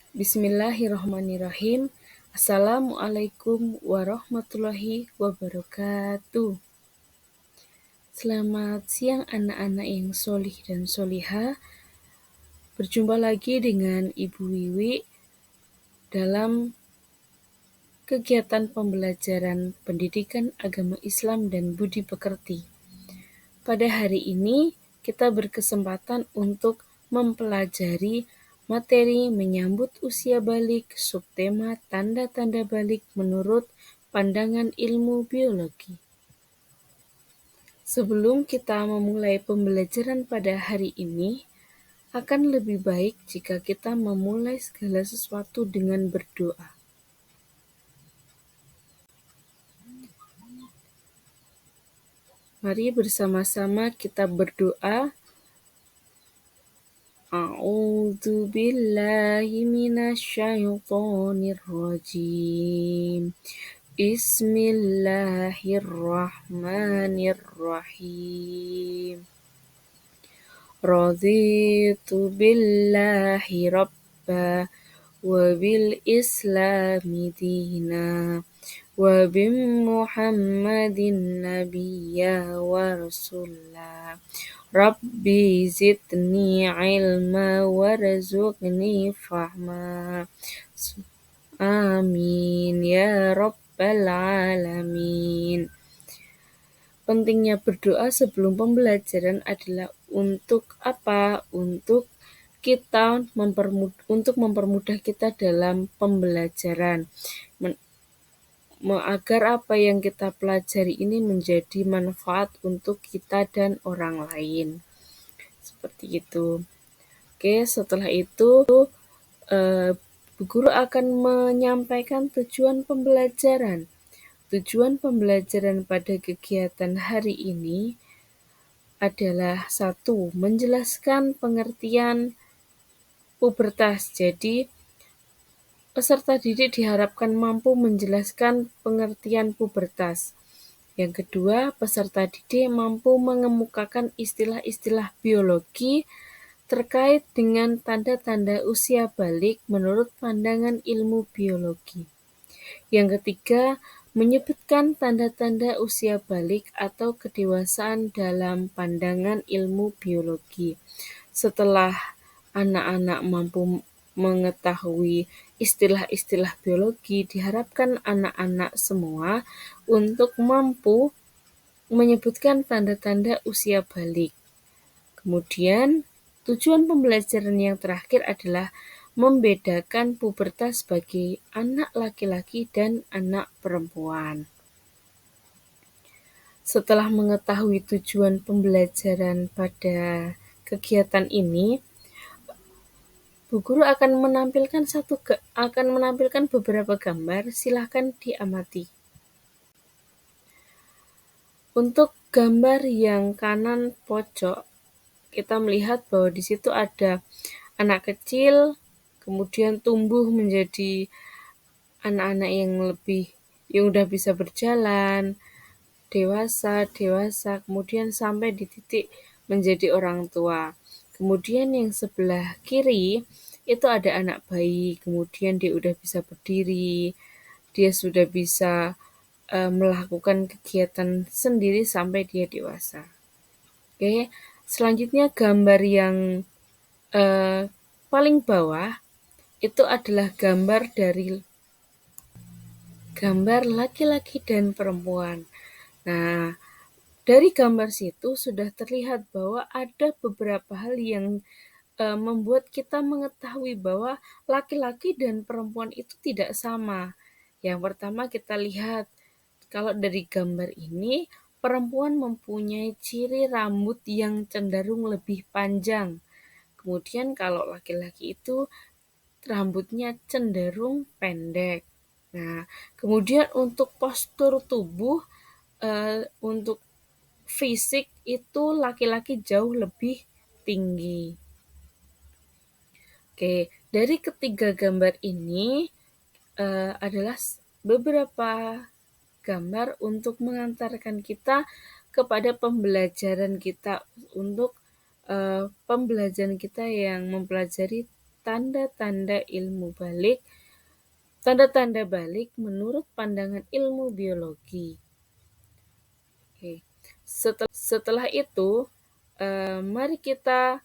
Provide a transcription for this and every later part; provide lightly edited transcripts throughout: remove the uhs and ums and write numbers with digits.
Bismillahirrahmanirrahim. Assalamualaikum warahmatullahi wabarakatuh. Selamat siang anak-anak yang solih dan solihah. Berjumpa lagi dengan Ibu Wiwi dalam kegiatan pembelajaran pendidikan agama Islam dan budi pekerti. Pada hari ini kita berkesempatan untuk mempelajari materi menyambut usia balik, subtema tanda-tanda balik menurut pandangan ilmu biologi. Sebelum kita memulai pembelajaran pada hari ini, akan lebih baik jika kita memulai segala sesuatu dengan berdoa. Mari bersama-sama kita berdoa. A'udzu billahi minasyaitonir rajim. Bismillahirrahmanirrahim. Raditu billahi rabba wa bil islami dina wa bi Muhammadin nabiyya wa rasulah. Rabbi zidni ilma warzuqni fahma. Amin ya rabbal alamin. Pentingnya berdoa sebelum pembelajaran adalah untuk apa? Untuk mempermudah kita dalam pembelajaran. Agar apa yang kita pelajari ini menjadi manfaat untuk kita dan orang lain. Seperti itu. Oke, setelah itu Bu Guru akan menyampaikan tujuan pembelajaran. Tujuan pembelajaran pada kegiatan hari ini adalah 1. Menjelaskan pengertian pubertas. Jadi, peserta didik diharapkan mampu menjelaskan pengertian pubertas. Yang kedua, peserta didik mampu mengemukakan istilah-istilah biologi terkait dengan tanda-tanda usia balik menurut pandangan ilmu biologi. Yang ketiga, menyebutkan tanda-tanda usia balik atau kedewasaan dalam pandangan ilmu biologi. Setelah anak-anak mampu mengetahui istilah-istilah biologi, diharapkan anak-anak semua untuk mampu menyebutkan tanda-tanda usia balik. Kemudian, tujuan pembelajaran yang terakhir adalah membedakan pubertas bagi anak laki-laki dan anak perempuan. Setelah mengetahui tujuan pembelajaran pada kegiatan ini, Bu Guru akan menampilkan beberapa gambar, silakan diamati. Untuk gambar yang kanan pojok, kita melihat bahwa di situ ada anak kecil, kemudian tumbuh menjadi anak-anak yang udah bisa berjalan, dewasa, kemudian sampai di titik menjadi orang tua. Kemudian yang sebelah kiri itu ada anak bayi, kemudian dia udah bisa berdiri, dia sudah bisa melakukan kegiatan sendiri sampai dia dewasa. Oke, selanjutnya gambar yang paling bawah itu adalah gambar laki-laki dan perempuan. Nah, dari gambar situ sudah terlihat bahwa ada beberapa hal yang membuat kita mengetahui bahwa laki-laki dan perempuan itu tidak sama. Yang pertama kita lihat, kalau dari gambar ini, perempuan mempunyai ciri rambut yang cenderung lebih panjang. Kemudian kalau laki-laki itu rambutnya cenderung pendek. Nah, kemudian untuk postur tubuh, untuk fisik itu laki-laki jauh lebih tinggi. Oke, dari ketiga gambar ini adalah beberapa gambar untuk mengantarkan kita kepada pembelajaran kita untuk pembelajaran kita yang mempelajari tanda-tanda balik menurut pandangan ilmu biologi. Oke. Setelah itu, mari kita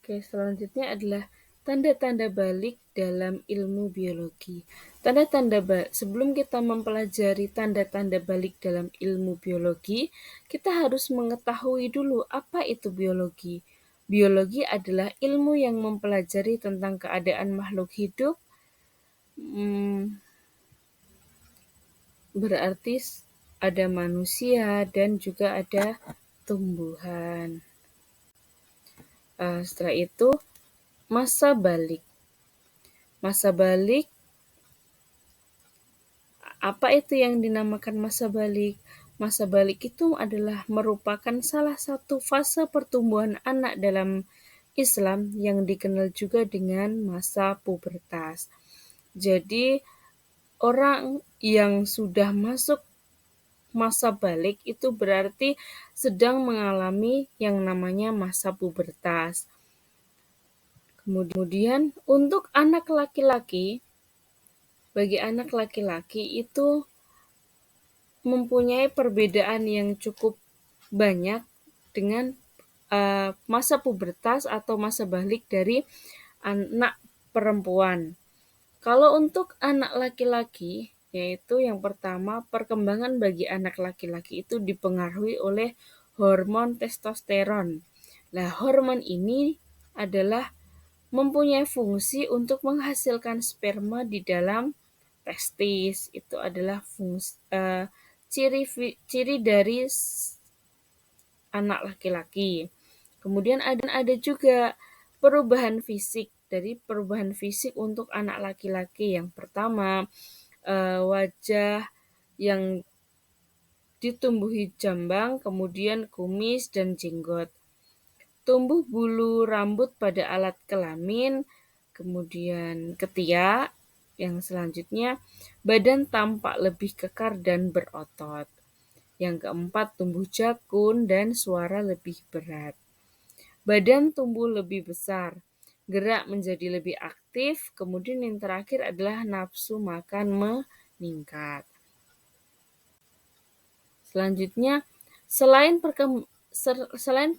selanjutnya adalah tanda-tanda balik dalam ilmu biologi. Sebelum kita mempelajari tanda-tanda balik dalam ilmu biologi, kita harus mengetahui dulu apa itu biologi. Biologi adalah ilmu yang mempelajari tentang keadaan makhluk hidup. Berarti ada manusia dan juga ada tumbuhan. Setelah itu, masa balik. Masa balik, apa itu yang dinamakan masa balik? Masa balik itu adalah merupakan salah satu fase pertumbuhan anak dalam Islam yang dikenal juga dengan masa pubertas. Jadi, orang yang sudah masuk masa balik itu berarti sedang mengalami yang namanya masa pubertas. Kemudian untuk anak laki-laki, bagi anak laki-laki itu mempunyai perbedaan yang cukup banyak dengan masa pubertas atau masa balik dari anak perempuan. Kalau untuk anak laki-laki, yaitu yang pertama, perkembangan bagi anak laki-laki itu dipengaruhi oleh hormon testosteron. Nah, hormon ini adalah mempunyai fungsi untuk menghasilkan sperma di dalam testis. Itu adalah ciri dari anak laki-laki. Kemudian ada juga perubahan fisik. Dari perubahan fisik untuk anak laki-laki, yang pertama, wajah yang ditumbuhi jambang, kemudian kumis dan jenggot. Tumbuh bulu rambut pada alat kelamin, kemudian ketiak. Yang selanjutnya, badan tampak lebih kekar dan berotot. Yang keempat, tumbuh jakun dan suara lebih berat. Badan tumbuh lebih besar, gerak menjadi lebih aktif, kemudian yang terakhir adalah nafsu makan meningkat. Selanjutnya, selain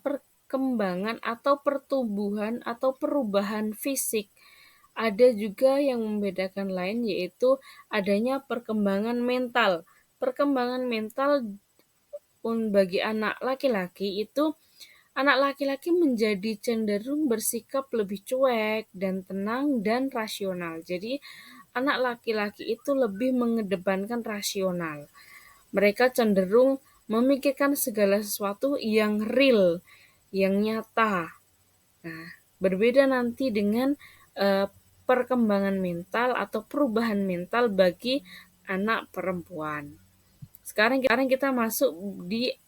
perkembangan atau pertumbuhan atau perubahan fisik, ada juga yang membedakan lain, yaitu adanya perkembangan mental. Perkembangan mental bagi anak laki-laki itu, anak laki-laki menjadi cenderung bersikap lebih cuek dan tenang dan rasional. Jadi, anak laki-laki itu lebih mengedepankan rasional. Mereka cenderung memikirkan segala sesuatu yang real, yang nyata. Nah, berbeda nanti dengan perkembangan mental atau perubahan mental bagi anak perempuan. Sekarang kita masuk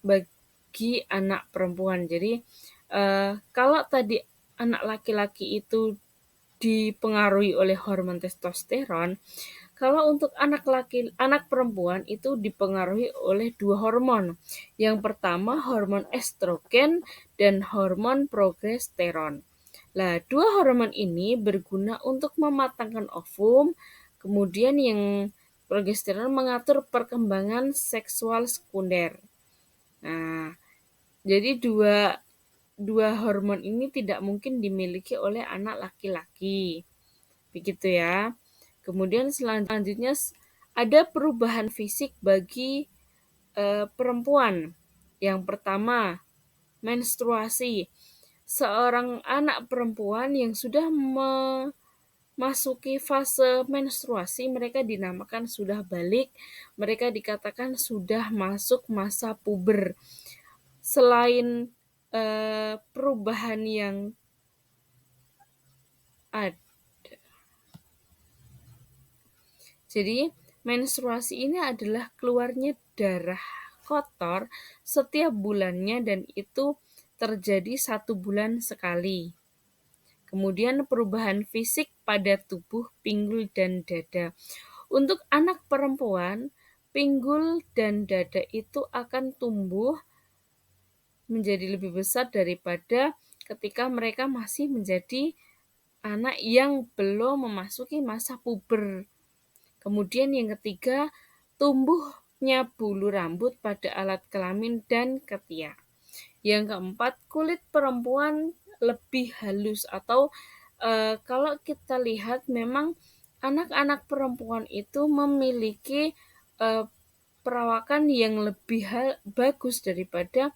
bagi anak perempuan. Jadi, kalau tadi anak laki-laki itu dipengaruhi oleh hormon testosteron, kalau untuk anak perempuan itu dipengaruhi oleh dua hormon. Yang pertama, hormon estrogen dan hormon progesteron. Nah, dua hormon ini berguna untuk mematangkan ovum, kemudian yang progesteron mengatur perkembangan seksual sekunder. Nah, jadi dua hormon ini tidak mungkin dimiliki oleh anak laki-laki. Begitu ya. Kemudian selanjutnya ada perubahan fisik bagi perempuan. Yang pertama, menstruasi. Seorang anak perempuan yang sudah memasuki fase menstruasi, mereka dinamakan sudah balik, mereka dikatakan sudah masuk masa puber. Selain perubahan yang ada. Jadi, menstruasi ini adalah keluarnya darah kotor setiap bulannya dan itu terjadi 1 bulan sekali. Kemudian perubahan fisik pada tubuh, pinggul, dan dada. Untuk anak perempuan, pinggul dan dada itu akan tumbuh menjadi lebih besar daripada ketika mereka masih menjadi anak yang belum memasuki masa puber. Kemudian yang ketiga, tumbuhnya bulu rambut pada alat kelamin dan ketiak. Yang keempat, kulit perempuan lebih halus atau kalau kita lihat memang anak-anak perempuan itu memiliki perawakan yang lebih bagus daripada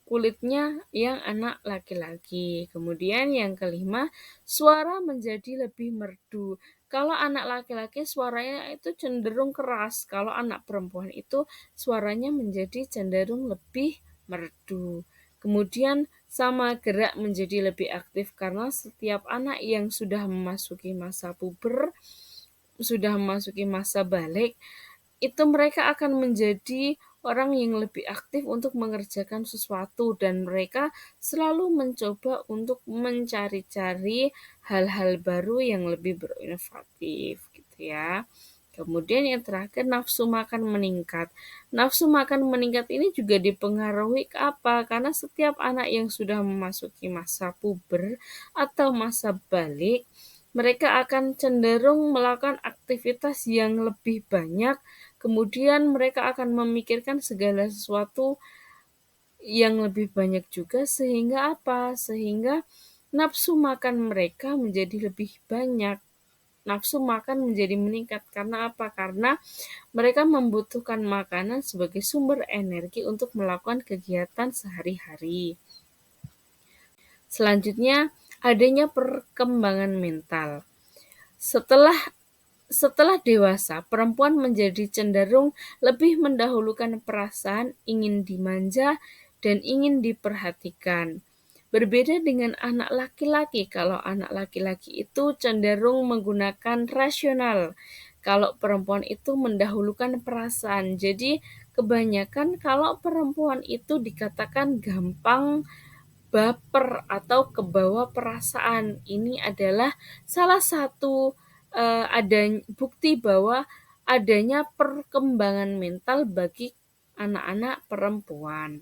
kulitnya yang anak laki-laki. Kemudian yang kelima, suara menjadi lebih merdu. Kalau anak laki-laki suaranya itu cenderung keras, kalau anak perempuan itu suaranya menjadi cenderung lebih merdu. Kemudian sama gerak menjadi lebih aktif karena setiap anak yang sudah memasuki masa puber, sudah memasuki masa balik, itu mereka akan menjadi orang yang lebih aktif untuk mengerjakan sesuatu dan mereka selalu mencoba untuk mencari-cari hal-hal baru yang lebih berinovatif gitu ya. Kemudian yang terakhir, nafsu makan meningkat. Nafsu makan meningkat ini juga dipengaruhi ke apa? Karena setiap anak yang sudah memasuki masa puber atau masa balik, mereka akan cenderung melakukan aktivitas yang lebih banyak, kemudian mereka akan memikirkan segala sesuatu yang lebih banyak juga sehingga apa? Sehingga nafsu makan mereka menjadi lebih banyak. Nafsu makan menjadi meningkat karena apa? Karena mereka membutuhkan makanan sebagai sumber energi untuk melakukan kegiatan sehari-hari. Selanjutnya, adanya perkembangan mental. Setelah Setelah dewasa, perempuan menjadi cenderung lebih mendahulukan perasaan ingin dimanja dan ingin diperhatikan. Berbeda dengan anak laki-laki, kalau anak laki-laki itu cenderung menggunakan rasional. Kalau perempuan itu mendahulukan perasaan. Jadi, kebanyakan kalau perempuan itu dikatakan gampang baper atau kebawa perasaan. Ini adalah salah satu ada bukti bahwa adanya perkembangan mental bagi anak-anak perempuan.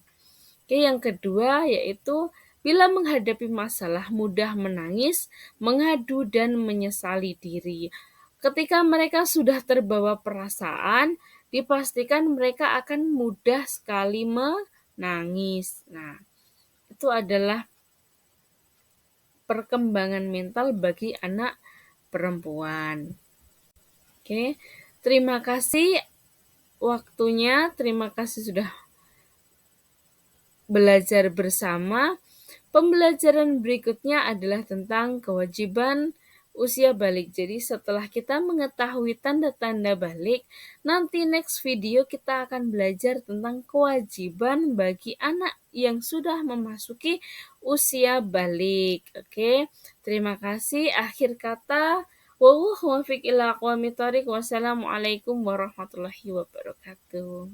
Oke, yang kedua yaitu bila menghadapi masalah mudah menangis, mengadu dan menyesali diri. Ketika mereka sudah terbawa perasaan, dipastikan mereka akan mudah sekali menangis. Nah, itu adalah perkembangan mental bagi anak perempuan. Oke, terima kasih waktunya, terima kasih sudah belajar bersama. Pembelajaran berikutnya adalah tentang kewajiban usia balik. Jadi setelah kita mengetahui tanda-tanda balik, nanti next video kita akan belajar tentang kewajiban bagi anak yang sudah memasuki usia balik. Oke, terima kasih. Akhir kata, wallahu muwaffiq ila aqwamit thoriq. Wassalamualaikum warahmatullahi wabarakatuh.